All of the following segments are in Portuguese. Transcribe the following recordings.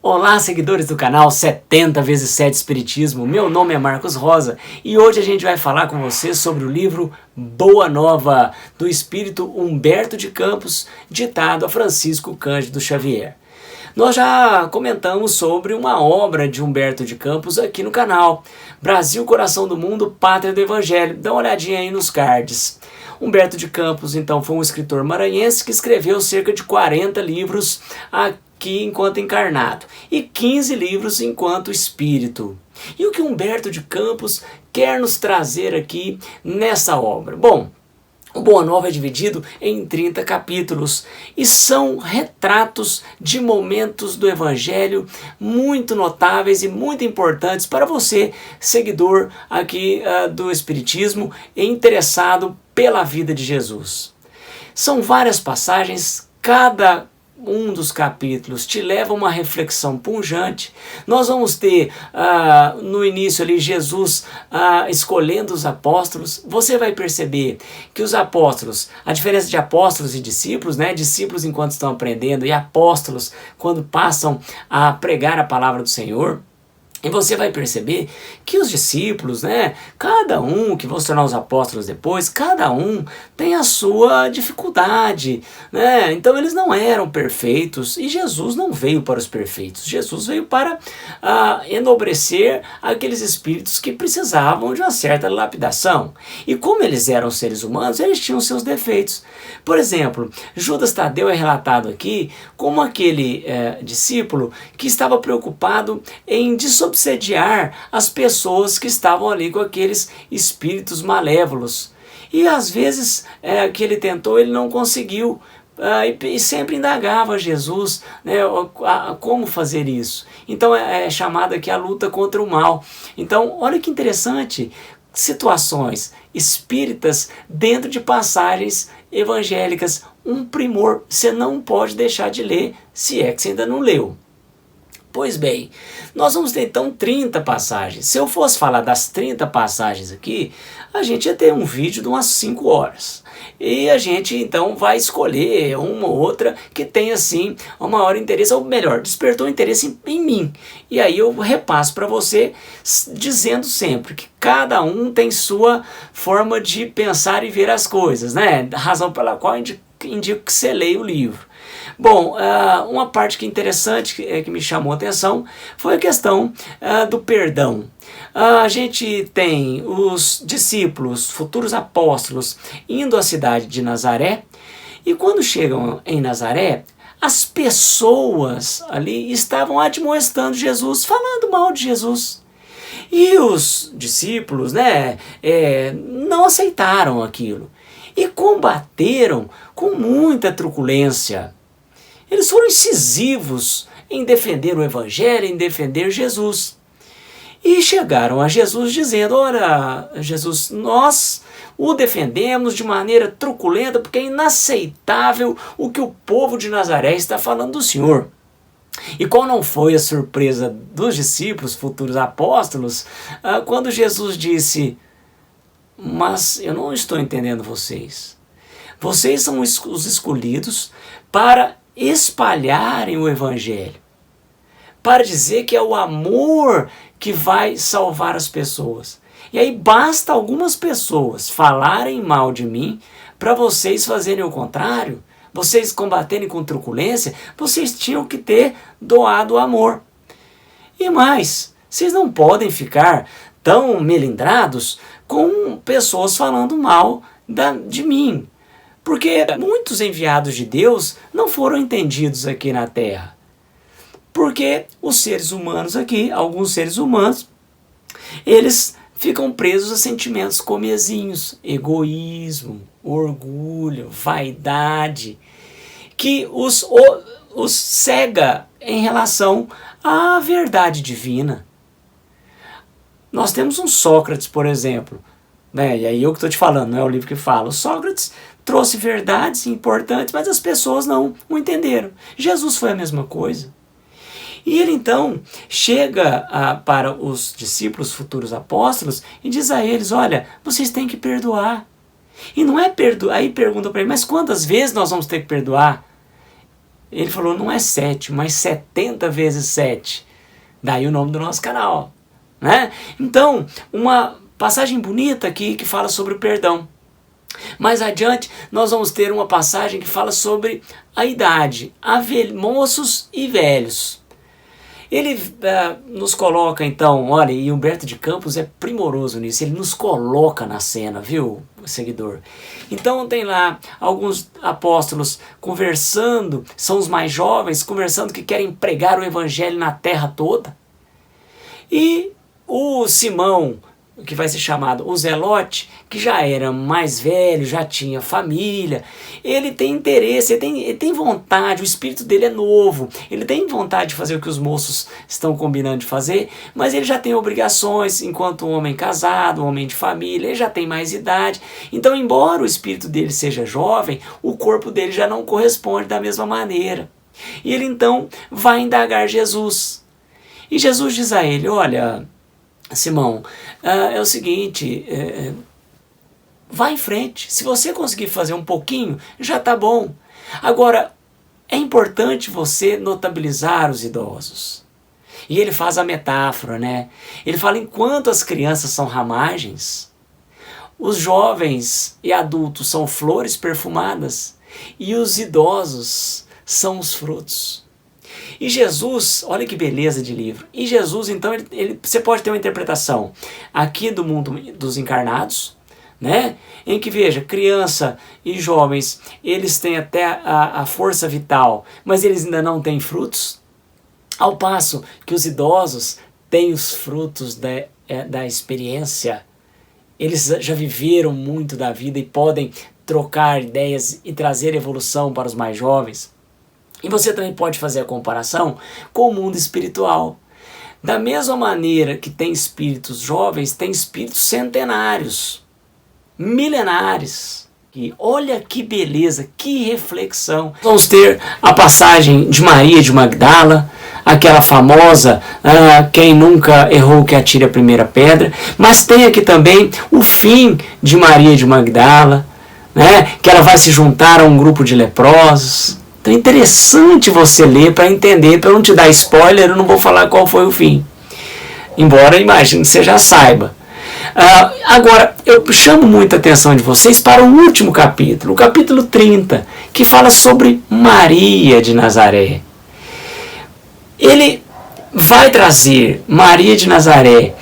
Olá, seguidores do canal 70 vezes 7 Espiritismo. Meu nome é Marcos Rosa e hoje a gente vai falar com você sobre o livro Boa Nova, do espírito Humberto de Campos, ditado a Francisco Cândido Xavier. Nós já comentamos sobre uma obra de Humberto de Campos aqui no canal, Brasil, Coração do Mundo, Pátria do Evangelho. Dá uma olhadinha aí nos cards. Humberto de Campos, então, foi um escritor maranhense que escreveu cerca de 40 livros aqui enquanto encarnado e 15 livros enquanto espírito. E o que Humberto de Campos quer nos trazer aqui nessa obra? Bom, o Boa Nova é dividido em 30 capítulos e são retratos de momentos do Evangelho muito notáveis e muito importantes para você, seguidor aqui do Espiritismo e interessado pela vida de Jesus. São várias passagens, cada um dos capítulos te leva a uma reflexão pungente. Nós vamos ter no início ali Jesus escolhendo os apóstolos. Você vai perceber que os apóstolos, a diferença de apóstolos e discípulos, né? Discípulos enquanto estão aprendendo e apóstolos quando passam a pregar a palavra do Senhor. E você vai perceber que os discípulos, né, cada um que vão se tornar os apóstolos depois, cada um tem a sua dificuldade, né? Então eles não eram perfeitos e Jesus não veio para os perfeitos. Jesus veio para enobrecer aqueles espíritos que precisavam de uma certa lapidação. E como eles eram seres humanos, eles tinham seus defeitos. Por exemplo, Judas Tadeu é relatado aqui como aquele discípulo que estava preocupado em obsediar as pessoas que estavam ali com aqueles espíritos malévolos. E às vezes que ele tentou, ele não conseguiu. E sempre indagava Jesus, né, como fazer isso. Então é chamada aqui a luta contra o mal. Então olha que interessante, situações espíritas dentro de passagens evangélicas. Um primor, você não pode deixar de ler, se é que você ainda não leu. Pois bem, nós vamos ter então 30 passagens. Se eu fosse falar das 30 passagens aqui, a gente ia ter um vídeo de umas 5 horas. E a gente então vai escolher uma ou outra que tenha assim o maior interesse, ou melhor, despertou interesse em mim. E aí eu repasso para você dizendo sempre que cada um tem sua forma de pensar e ver as coisas, né? Razão pela qual indico que você leia o livro. Bom, uma parte que é interessante, que me chamou a atenção, foi a questão do perdão. A gente tem os discípulos, futuros apóstolos, indo à cidade de Nazaré, e quando chegam em Nazaré, as pessoas ali estavam admoestando Jesus, falando mal de Jesus. E os discípulos, né, não aceitaram aquilo e combateram com muita truculência. Eles foram incisivos em defender o Evangelho, em defender Jesus. E chegaram a Jesus dizendo: ora, Jesus, nós o defendemos de maneira truculenta porque é inaceitável o que o povo de Nazaré está falando do Senhor. E qual não foi a surpresa dos discípulos, futuros apóstolos, quando Jesus disse: mas eu não estou entendendo vocês. Vocês são os escolhidos para espalharem o Evangelho, para dizer que é o amor que vai salvar as pessoas. E aí basta algumas pessoas falarem mal de mim para vocês fazerem o contrário, vocês combaterem com truculência. Vocês tinham que ter doado o amor. E mais, vocês não podem ficar tão melindrados com pessoas falando mal de mim. Porque muitos enviados de Deus não foram entendidos aqui na Terra. Porque os seres humanos aqui, alguns seres humanos, eles ficam presos a sentimentos comezinhos, egoísmo, orgulho, vaidade, que os cega em relação à verdade divina. Nós temos um Sócrates, por exemplo, né? E aí eu que estou te falando, não é o livro que fala. O Sócrates trouxe verdades importantes, mas as pessoas não o entenderam. Jesus foi a mesma coisa. E ele então chega para os discípulos, futuros apóstolos, e diz a eles: olha, vocês têm que perdoar. E não é perdoar. Aí pergunta para ele: mas quantas vezes nós vamos ter que perdoar? Ele falou, não é 7, mas 70 vezes 7. Daí o nome do nosso canal, né? Então, uma passagem bonita aqui que fala sobre o perdão. Mais adiante, nós vamos ter uma passagem que fala sobre a idade, moços e velhos. Ele nos coloca então, olha, e Humberto de Campos é primoroso nisso, ele nos coloca na cena, viu, seguidor? Então tem lá alguns apóstolos conversando, são os mais jovens, conversando que querem pregar o evangelho na terra toda. E o Simão, que vai ser chamado o Zelote, que já era mais velho, já tinha família, ele tem interesse, ele tem vontade, o espírito dele é novo, ele tem vontade de fazer o que os moços estão combinando de fazer, mas ele já tem obrigações enquanto um homem casado, um homem de família, ele já tem mais idade, então embora o espírito dele seja jovem, o corpo dele já não corresponde da mesma maneira. E ele então vai indagar Jesus, e Jesus diz a ele, olha, Simão, é o seguinte, vá em frente, se você conseguir fazer um pouquinho, já está bom. Agora, é importante você notabilizar os idosos. E ele faz a metáfora, né? Ele fala, enquanto as crianças são ramagens, os jovens e adultos são flores perfumadas, e os idosos são os frutos. E Jesus, olha que beleza de livro, e Jesus então, você pode ter uma interpretação aqui do mundo dos encarnados, né? Em que veja, criança e jovens, eles têm até a força vital, mas eles ainda não têm frutos, ao passo que os idosos têm os frutos da experiência, eles já viveram muito da vida e podem trocar ideias e trazer evolução para os mais jovens. E você também pode fazer a comparação com o mundo espiritual. Da mesma maneira que tem espíritos jovens, tem espíritos centenários, milenares. E olha que beleza, que reflexão. Vamos ter a passagem de Maria de Magdala, aquela famosa, quem nunca errou que atire a primeira pedra. Mas tem aqui também o fim de Maria de Magdala, né, que ela vai se juntar a um grupo de leprosos. Então é interessante você ler para entender, para eu não te dar spoiler, eu não vou falar qual foi o fim. Embora, imagino que você já saiba. Agora, eu chamo muita atenção de vocês para o último capítulo, o capítulo 30, que fala sobre Maria de Nazaré. Ele vai trazer Maria de Nazaré,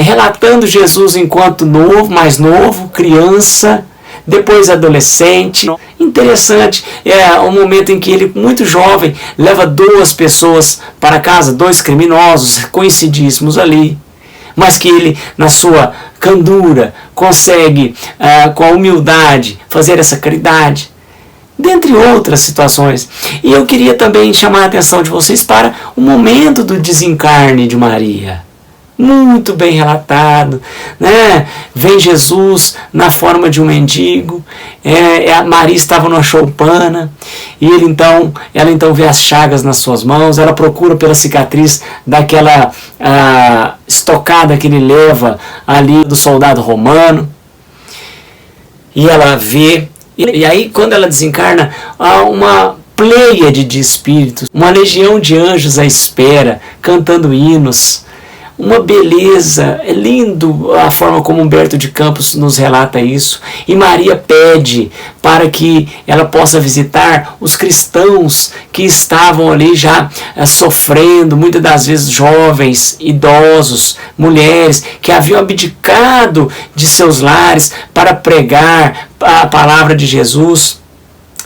relatando Jesus enquanto mais novo, criança, depois adolescente. Interessante, o momento em que ele, muito jovem, leva 2 pessoas para casa, 2 criminosos, conhecidíssimos ali, mas que ele, na sua candura, consegue, com a humildade, fazer essa caridade, dentre outras situações. E eu queria também chamar a atenção de vocês para o momento do desencarne de Maria. Muito bem relatado, né? Vem Jesus na forma de um mendigo, Maria estava numa choupana, e ela então vê as chagas nas suas mãos, ela procura pela cicatriz daquela estocada que ele leva ali do soldado romano, e ela vê, e aí quando ela desencarna, há uma pleiade de espíritos, uma legião de anjos à espera, cantando hinos. Uma beleza, é lindo a forma como Humberto de Campos nos relata isso. E Maria pede para que ela possa visitar os cristãos que estavam ali já sofrendo, muitas das vezes jovens, idosos, mulheres, que haviam abdicado de seus lares para pregar a palavra de Jesus.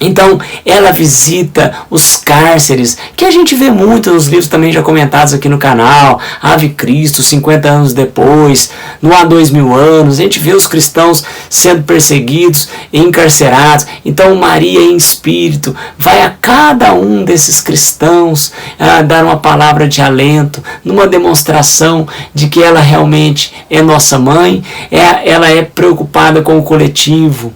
Então, ela visita os cárceres, que a gente vê muito nos livros também já comentados aqui no canal, Ave Cristo, 50 anos depois, no há 2000 anos, a gente vê os cristãos sendo perseguidos e encarcerados. Então, Maria em espírito vai a cada um desses cristãos dar uma palavra de alento, numa demonstração de que ela realmente é nossa mãe, ela é preocupada com o coletivo.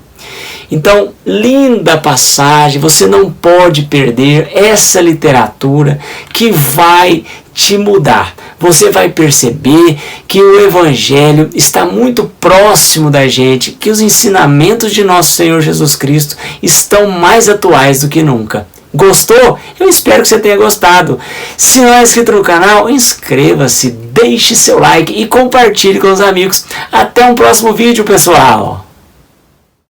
Então, linda passagem, você não pode perder essa literatura que vai te mudar. Você vai perceber que o Evangelho está muito próximo da gente, que os ensinamentos de nosso Senhor Jesus Cristo estão mais atuais do que nunca. Gostou? Eu espero que você tenha gostado. Se não é inscrito no canal, inscreva-se, deixe seu like e compartilhe com os amigos. Até um próximo vídeo, pessoal!